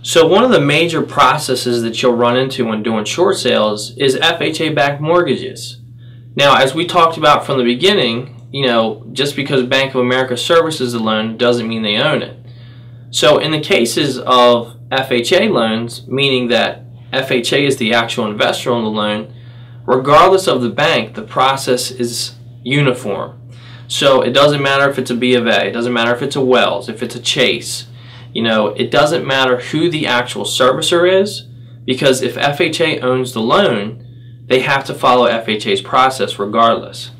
So one of the major processes that you'll run into when doing short sales is FHA-backed mortgages. Now, as we talked about from the beginning, just because Bank of America services the loan doesn't mean they own it. So in the cases of FHA loans, meaning that FHA is the actual investor on the loan, regardless of the bank, the process is uniform. So it doesn't matter if it's a B of A, it doesn't matter if it's a Wells, if it's a Chase. It doesn't matter who the actual servicer is, because if FHA owns the loan, they have to follow FHA's process regardless.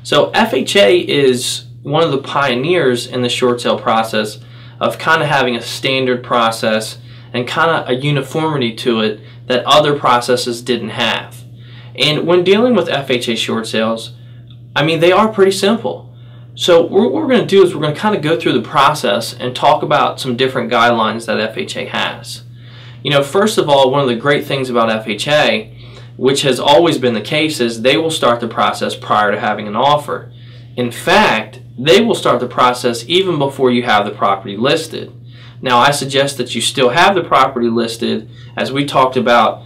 So FHA is one of the pioneers in the short sale process of kind of having a standard process and kind of a uniformity to it that other processes didn't have. And when dealing with FHA short sales, they are pretty simple. So what we're going to do is we're going to kind of go through the process and talk about some different guidelines that FHA has. First of all, one of the great things about FHA, which has always been the case, is they will start the process prior to having an offer. In fact, they will start the process even before you have the property listed. Now, I suggest that you still have the property listed, as we talked about,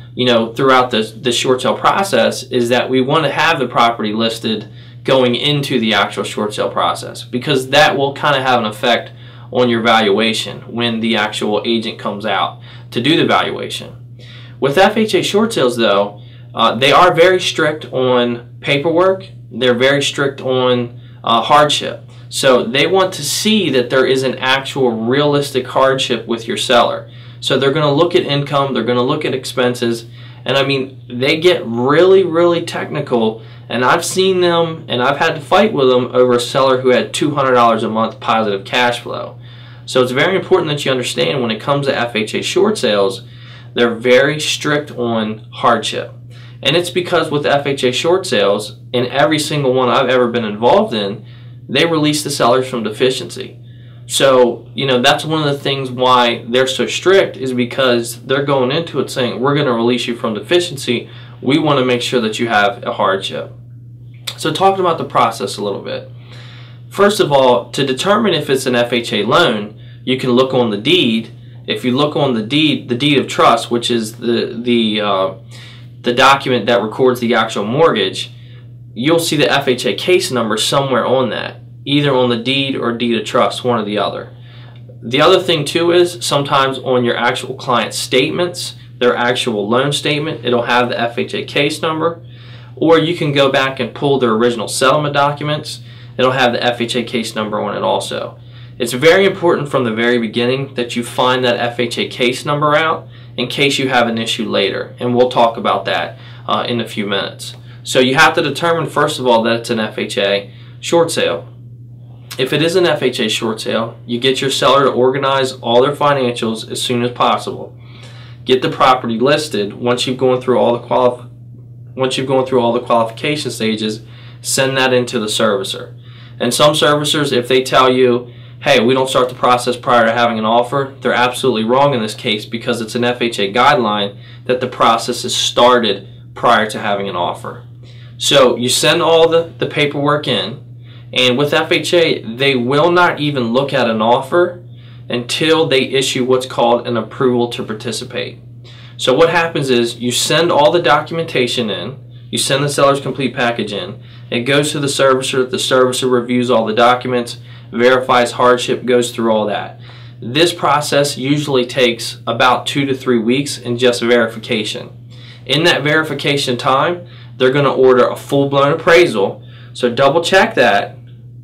throughout the short sale process, is that we want to have the property listed going into the actual short sale process, because that will kind of have an effect on your valuation when the actual agent comes out to do the valuation. With FHA short sales though, they are very strict on paperwork. They're very strict on hardship. So they want to see that there is an actual realistic hardship with your seller. So they're going to look at income, they're going to look at expenses, and they get really, really technical. And I've seen them, and I've had to fight with them over a seller who had $200 a month positive cash flow. So it's very important that you understand when it comes to FHA short sales, they're very strict on hardship. And it's because with FHA short sales, in every single one I've ever been involved in, they release the sellers from deficiency. So, that's one of the things why they're so strict, is because they're going into it saying, we're going to release you from deficiency. We want to make sure that you have a hardship. So talking about the process a little bit. First of all, to determine if it's an FHA loan, you can look on the deed. If you look on the deed of trust, which is the document that records the actual mortgage, you'll see the FHA case number somewhere on that, either on the deed or deed of trust, one or the other. The other thing too is sometimes on your actual client statements, their actual loan statement, it'll have the FHA case number, or you can go back and pull their original settlement documents. It'll have the FHA case number on it also. It's very important from the very beginning that you find that FHA case number out in case you have an issue later, and we'll talk about that in a few minutes. So you have to determine first of all that it's an FHA short sale. If it is an FHA short sale, you get your seller to organize all their financials as soon as possible. Get the property listed. Once you've gone through all the qualification stages, send that into the servicer. And some servicers, if they tell you, hey, we don't start the process prior to having an offer, they're absolutely wrong in this case, because it's an FHA guideline that the process is started prior to having an offer. So you send all the paperwork in, and with FHA, they will not even look at an offer until they issue what's called an approval to participate. So what happens is you send all the documentation in, you send the seller's complete package in, it goes to the servicer reviews all the documents, verifies hardship, goes through all that. This process usually takes about 2 to 3 weeks in just verification. In that verification time, they're going to order a full-blown appraisal, so double check that.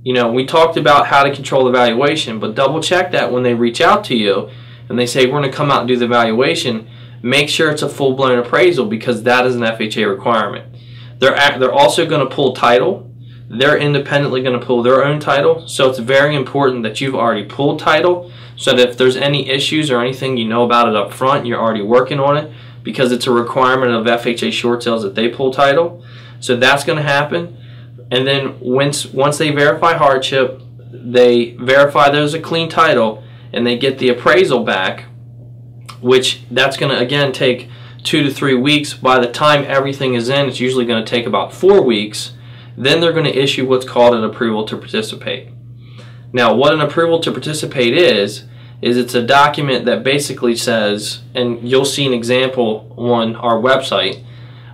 We talked about how to control the valuation, but double check that when they reach out to you and they say, we're going to come out and do the valuation, make sure it's a full-blown appraisal, because that is an FHA requirement. They're also going to pull title. They're independently going to pull their own title, so it's very important that you've already pulled title, so that if there's any issues or anything you know about it up front, you're already working on it, because it's a requirement of FHA short sales that they pull title. So that's going to happen. And then once they verify hardship, they verify there's a clean title, and they get the appraisal back, which that's going to again take 2 to 3 weeks. By the time everything is in, it's usually going to take about 4 weeks. Then they're going to issue what's called an approval to participate. Now, what an approval to participate is is it's a document that basically says, and you'll see an example on our website,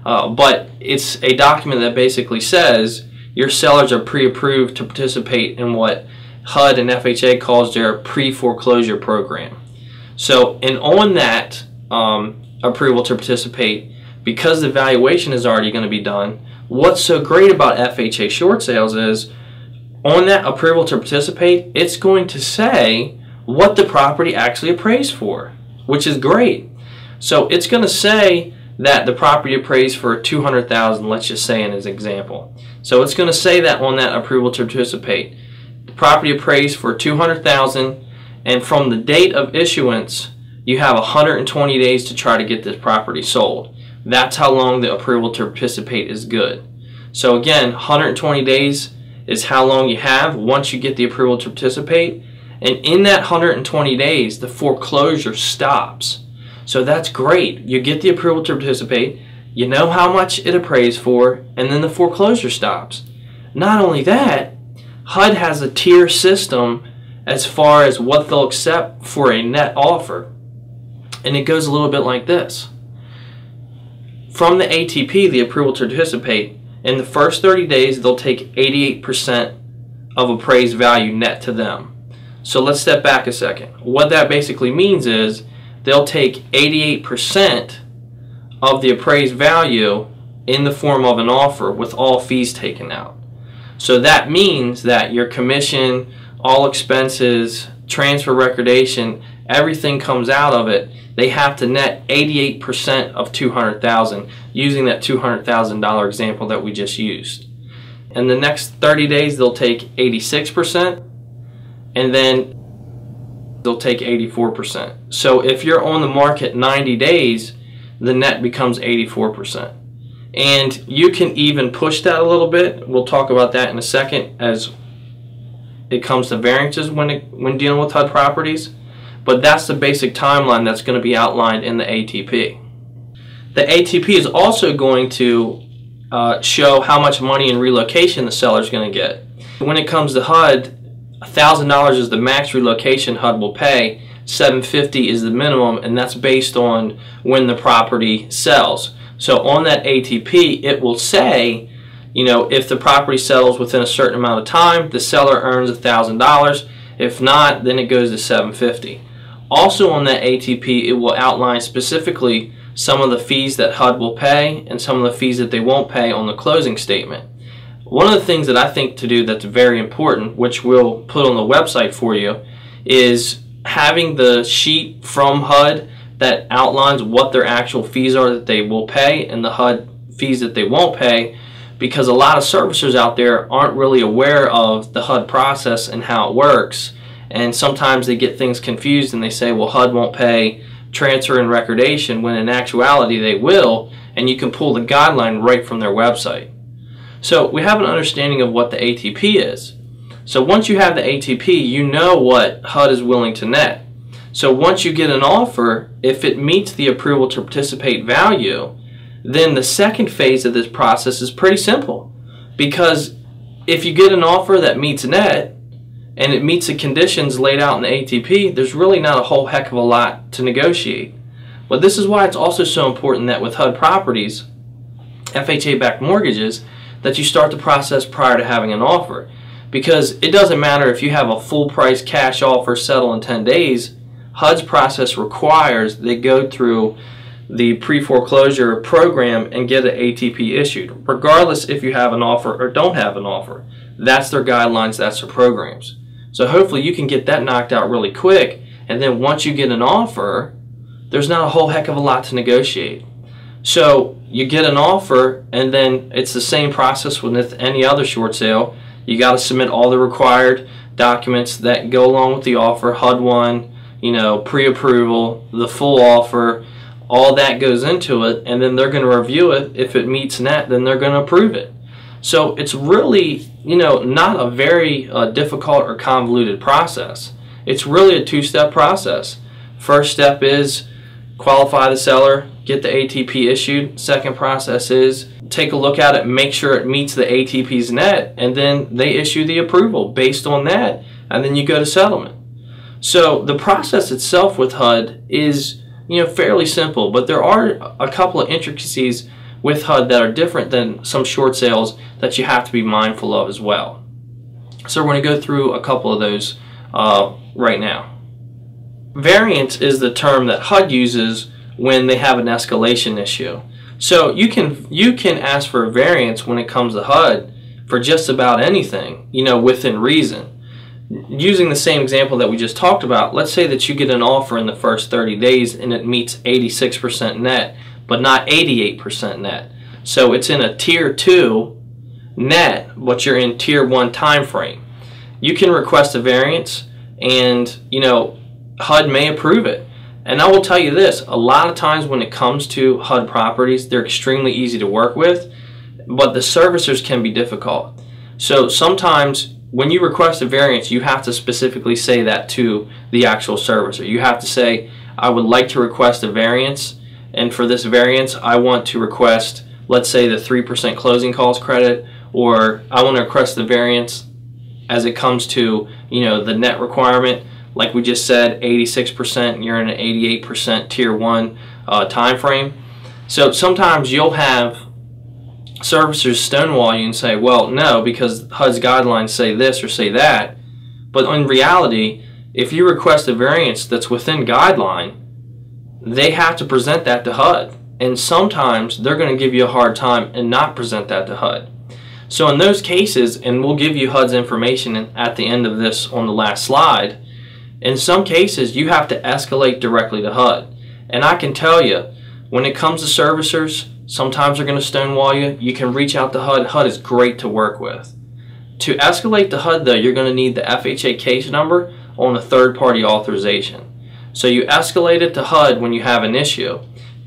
but it's a document that basically says your sellers are pre-approved to participate in what HUD and FHA calls their pre-foreclosure program. So, and on that approval to participate, because the valuation is already going to be done, what's so great about FHA Short Sales is on that approval to participate, it's going to say what the property actually appraised for, which is great. So it's going to say that the property appraised for $200,000, let's just say in his example. So it's going to say that on that approval to participate. The property appraised for $200,000, and from the date of issuance, you have 120 days to try to get this property sold. That's how long the approval to participate is good. So again, 120 days is how long you have once you get the approval to participate. And in that 120 days, the foreclosure stops. So that's great. You get the approval to participate, you know how much it appraised for, and then the foreclosure stops. Not only that, HUD has a tier system as far as what they'll accept for a net offer. And it goes a little bit like this. From the ATP, the approval to participate, in the first 30 days, they'll take 88% of appraised value net to them. So let's step back a second. What that basically means is they'll take 88% of the appraised value in the form of an offer with all fees taken out. So that means that your commission, all expenses, transfer recordation, everything comes out of it. They have to net 88% of $200,000 using that $200,000 example that we just used. In the next 30 days, they'll take 86%, and then they'll take 84%. So if you're on the market 90 days, the net becomes 84%. And you can even push that a little bit. We'll talk about that in a second as it comes to variances when dealing with HUD properties. But that's the basic timeline that's going to be outlined in the ATP. The ATP is also going to show how much money in relocation the seller is going to get. When it comes to HUD, $1,000 is the max relocation HUD will pay, $750 is the minimum, and that's based on when the property sells. So on that ATP, it will say, you know, if the property sells within a certain amount of time, the seller earns $1,000. If not, then it goes to $750. Also on that ATP, it will outline specifically some of the fees that HUD will pay and some of the fees that they won't pay on the closing statement. One of the things that I think to do that's very important, which we'll put on the website for you, is having the sheet from HUD that outlines what their actual fees are that they will pay and the HUD fees that they won't pay, because a lot of servicers out there aren't really aware of the HUD process and how it works. And sometimes they get things confused and they say, well, HUD won't pay transfer and recordation, when in actuality they will, and you can pull the guideline right from their website. So we have an understanding of what the ATP is. So once you have the ATP, you know what HUD is willing to net. So once you get an offer, if it meets the approval to participate value, then the second phase of this process is pretty simple. Because if you get an offer that meets net, and it meets the conditions laid out in the ATP, there's really not a whole heck of a lot to negotiate. But this is why it's also so important that with HUD properties, FHA-backed mortgages, that you start the process prior to having an offer. Because it doesn't matter if you have a full price cash offer settle in 10 days, HUD's process requires they go through the pre-foreclosure program and get an ATP issued, regardless if you have an offer or don't have an offer. That's their guidelines, that's their programs. So hopefully you can get that knocked out really quick, and then once you get an offer, there's not a whole heck of a lot to negotiate. So you get an offer, and then it's the same process with any other short sale. You got to submit all the required documents that go along with the offer, HUD 1, you know, pre-approval, the full offer, all that goes into it, and then they're going to review it. If it meets net, then they're going to approve it. So it's really, you know, not a very difficult or convoluted process. It's really a two-step process. First step is qualify the seller, get the ATP issued. Second process is take a look at it, make sure it meets the ATP's net, and then they issue the approval based on that, and then you go to settlement. So the process itself with HUD is, fairly simple, but there are a couple of intricacies with HUD that are different than some short sales that you have to be mindful of as well. So we're going to go through a couple of those right now. Variance is the term that HUD uses when they have an escalation issue. So you can ask for a variance when it comes to HUD for just about anything, within reason. Using the same example that we just talked about, let's say that you get an offer in the first 30 days and it meets 86% net, but not 88% net. So it's in a tier 2 net, but you're in tier 1 time frame. You can request a variance, and HUD may approve it. And I will tell you this, a lot of times when it comes to HUD properties, they're extremely easy to work with, but the servicers can be difficult. So sometimes when you request a variance, you have to specifically say that to the actual servicer. You have to say, I would like to request a variance, and for this variance I want to request, let's say, the 3% closing cost credit, or I want to request the variance as it comes to the net requirement. Like we just said, 86%, you're in an 88% tier 1 time frame. So sometimes you'll have servicers stonewall you and say, well, no, because HUD's guidelines say this or say that. But in reality, if you request a variance that's within guideline, they have to present that to HUD. And sometimes they're going to give you a hard time and not present that to HUD. So in those cases, and we'll give you HUD's information at the end of this on the last slide, in some cases you have to escalate directly to HUD. And I can tell you, when it comes to servicers, sometimes they're going to stonewall you. You can reach out to HUD. HUD is great to work with. To escalate to HUD, though, you're going to need the FHA case number on a third-party authorization. So you escalate it to HUD when you have an issue.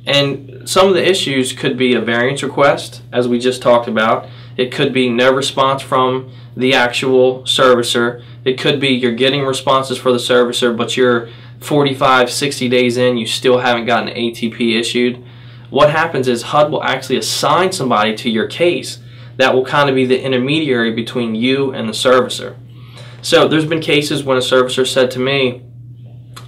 And some of the issues could be a variance request, as we just talked about. It could be no response from the actual servicer. It could be you're getting responses for the servicer, but you're 45, 60 days in, you still haven't gotten an ATP issued. What happens is HUD will actually assign somebody to your case that will kind of be the intermediary between you and the servicer. So there's been cases when a servicer said to me,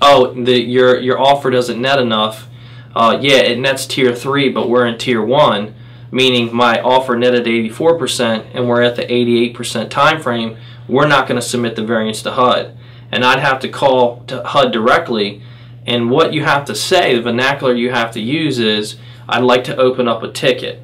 oh, your offer doesn't net enough. Yeah, it nets tier 3, but we're in tier 1, meaning my offer netted 84% and we're at the 88% time frame. We're not going to submit the variance to HUD. And I'd have to call to HUD directly, and what you have to say, the vernacular you have to use is, I'd like to open up a ticket.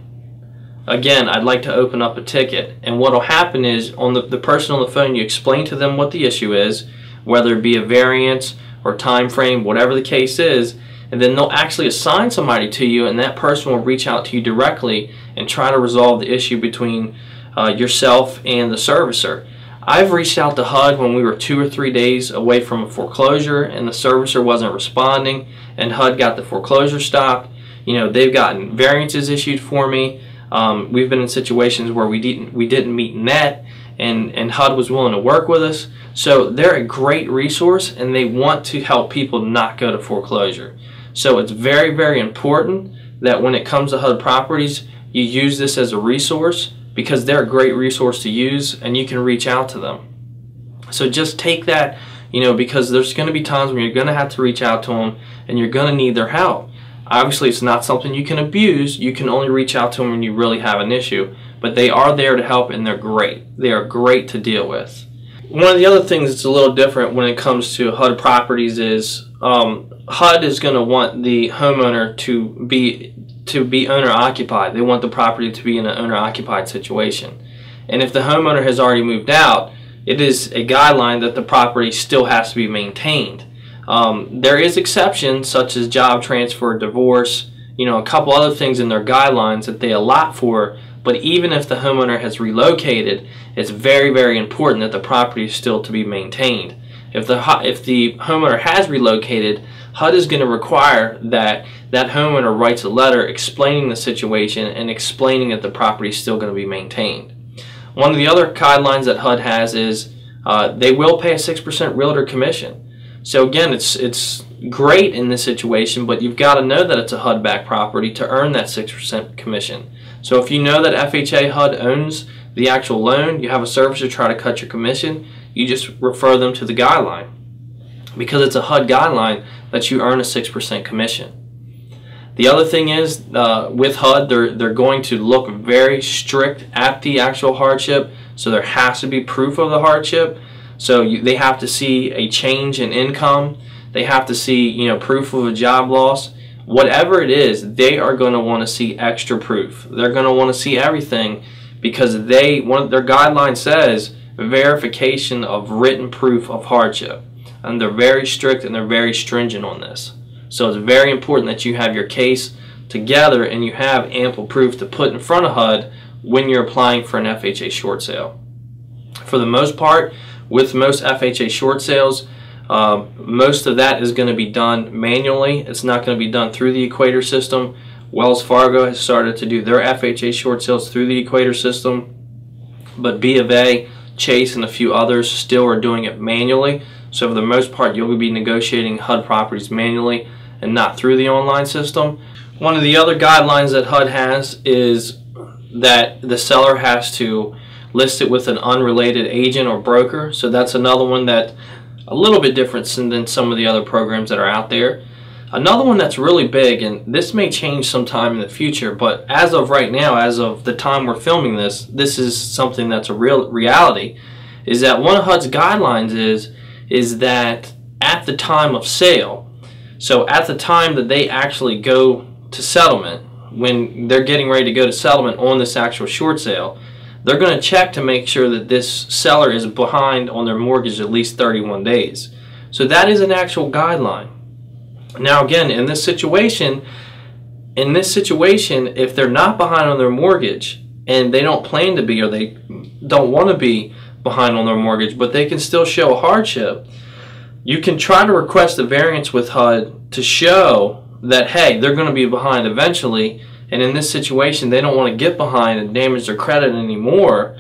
Again, I'd like to open up a ticket. And what will happen is, on the person on the phone, you explain to them what the issue is, whether it be a variance or time frame, whatever the case is, and then they'll actually assign somebody to you, and that person will reach out to you directly and try to resolve the issue between yourself and the servicer. I've reached out to HUD when we were 2 or 3 days away from a foreclosure and the servicer wasn't responding, and HUD got the foreclosure stopped. They've gotten variances issued for me. We've been in situations where we didn't meet net, and HUD was willing to work with us. So they're a great resource, and they want to help people not go to foreclosure. So it's very, very important that when it comes to HUD properties, you use this as a resource, because they're a great resource to use and you can reach out to them. So just take that, because there's going to be times when you're going to have to reach out to them and you're going to need their help. Obviously, it's not something you can abuse. You can only reach out to them when you really have an issue, but they are there to help, and they're great. They are great to deal with. One of the other things that's a little different when it comes to HUD properties is HUD is going to want the homeowner to be owner-occupied. They want the property to be in an owner-occupied situation. And if the homeowner has already moved out, it is a guideline that the property still has to be maintained. There is exceptions such as job transfer, divorce, a couple other things in their guidelines that they allot for, but even if the homeowner has relocated, it's very, very important that the property is still to be maintained. If the homeowner has relocated, HUD is going to require that that homeowner writes a letter explaining the situation and explaining that the property is still going to be maintained. One of the other guidelines that HUD has is they will pay a 6% realtor commission. So again, it's great in this situation, but you've got to know that it's a HUD-backed property to earn that 6% commission. So if you know that FHA HUD owns the actual loan, you have a servicer try to cut your commission, you just refer them to the guideline. because it's a HUD guideline that you earn a 6% commission. The other thing is, with HUD, they're going to look very strict at the actual hardship, so there has to be proof of the hardship. So they have to see a change in income, they have to see, you know, proof of a job loss. Whatever it is, they are going to want to see extra proof. They're going to want to see everything, because their guideline says verification of written proof of hardship, and they're very strict and they're very stringent on this. So it's very important that you have your case together and you have ample proof to put in front of HUD when you're applying for an FHA short sale. For the most part, with most FHA short sales, most of that is going to be done manually. It's not going to be done through the Equator system. Wells Fargo has started to do their FHA short sales through the Equator system, but B of A, Chase, and a few others still are doing it manually. So for the most part, you'll be negotiating HUD properties manually and not through the online system. One of the other guidelines that HUD has is that the seller has to list it with an unrelated agent or broker. So that's another one that a little bit different than some of the other programs that are out there. Another one that's really big, and this may change sometime in the future, but as of right now, as of the time we're filming this, this is something that's a real reality, is that one of HUD's guidelines is that at the time of sale, so at the time that they actually go to settlement, when they're getting ready to go to settlement on this actual short sale, they're going to check to make sure that this seller is behind on their mortgage at least 31 days. So that is an actual guideline. Now again, in this situation, if they're not behind on their mortgage and they don't plan to be, or they don't want to be behind on their mortgage, but they can still show a hardship, you can try to request a variance with HUD to show that, hey, they're going to be behind eventually, and in this situation they don't want to get behind and damage their credit anymore.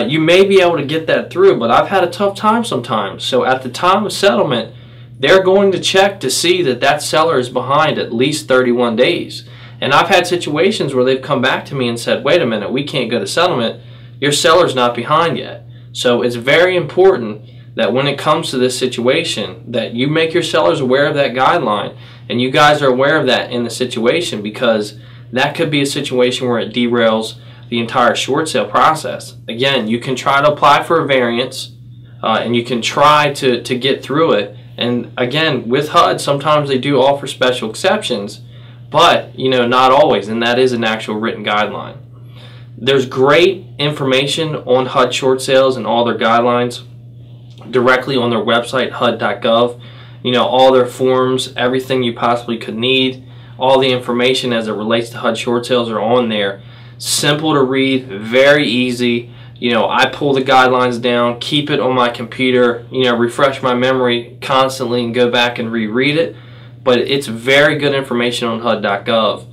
You may be able to get that through, but I've had a tough time sometimes. So at the time of settlement, they're going to check to see that that seller is behind at least 31 days. And I've had situations where they've come back to me and said, wait a minute, we can't go to settlement, your seller's not behind yet. So it's very important that when it comes to this situation, that you make your sellers aware of that guideline, and you guys are aware of that in the situation, because that could be a situation where it derails the entire short sale process. Again, you can try to apply for a variance, and you can try to get through it. And again, with HUD, sometimes they do offer special exceptions, but you know, not always, and that is an actual written guideline. There's great information on HUD short sales and all their guidelines directly on their website, hud.gov. You know, all their forms, everything you possibly could need, all the information as it relates to HUD short sales are on there. Simple to read, very easy. You know, I pull the guidelines down, keep it on my computer, you know, refresh my memory constantly and go back and reread it. But it's very good information on hud.gov,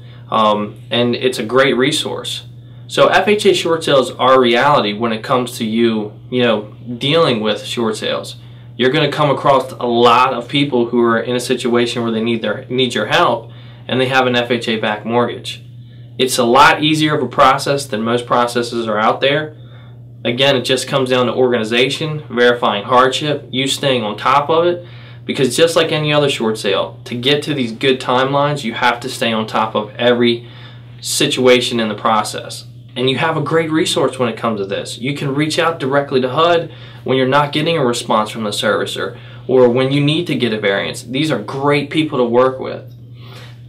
and it's a great resource. So FHA short sales are a reality when it comes to you know, dealing with short sales. You're going to come across a lot of people who are in a situation where they need your help, and they have an FHA-backed mortgage. It's a lot easier of a process than most processes are out there. Again, it just comes down to organization, verifying hardship, you staying on top of it, because just like any other short sale, to get to these good timelines, you have to stay on top of every situation in the process. And you have a great resource when it comes to this. You can reach out directly to HUD when you're not getting a response from the servicer, or when you need to get a variance. These are great people to work with.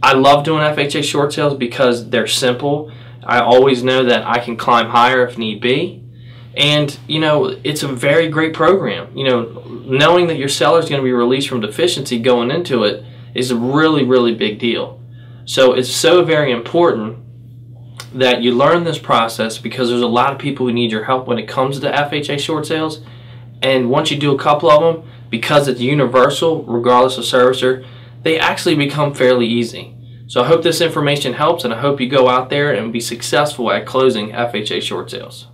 I love doing FHA short sales because they're simple. I always know that I can climb higher if need be. And, you know, it's a very great program. You know, knowing that your seller is going to be released from deficiency going into it is a really, really big deal. So it's so very important that you learn this process, because there's a lot of people who need your help when it comes to FHA short sales. And once you do a couple of them, because it's universal, regardless of servicer, they actually become fairly easy. So I hope this information helps, and I hope you go out there and be successful at closing FHA short sales.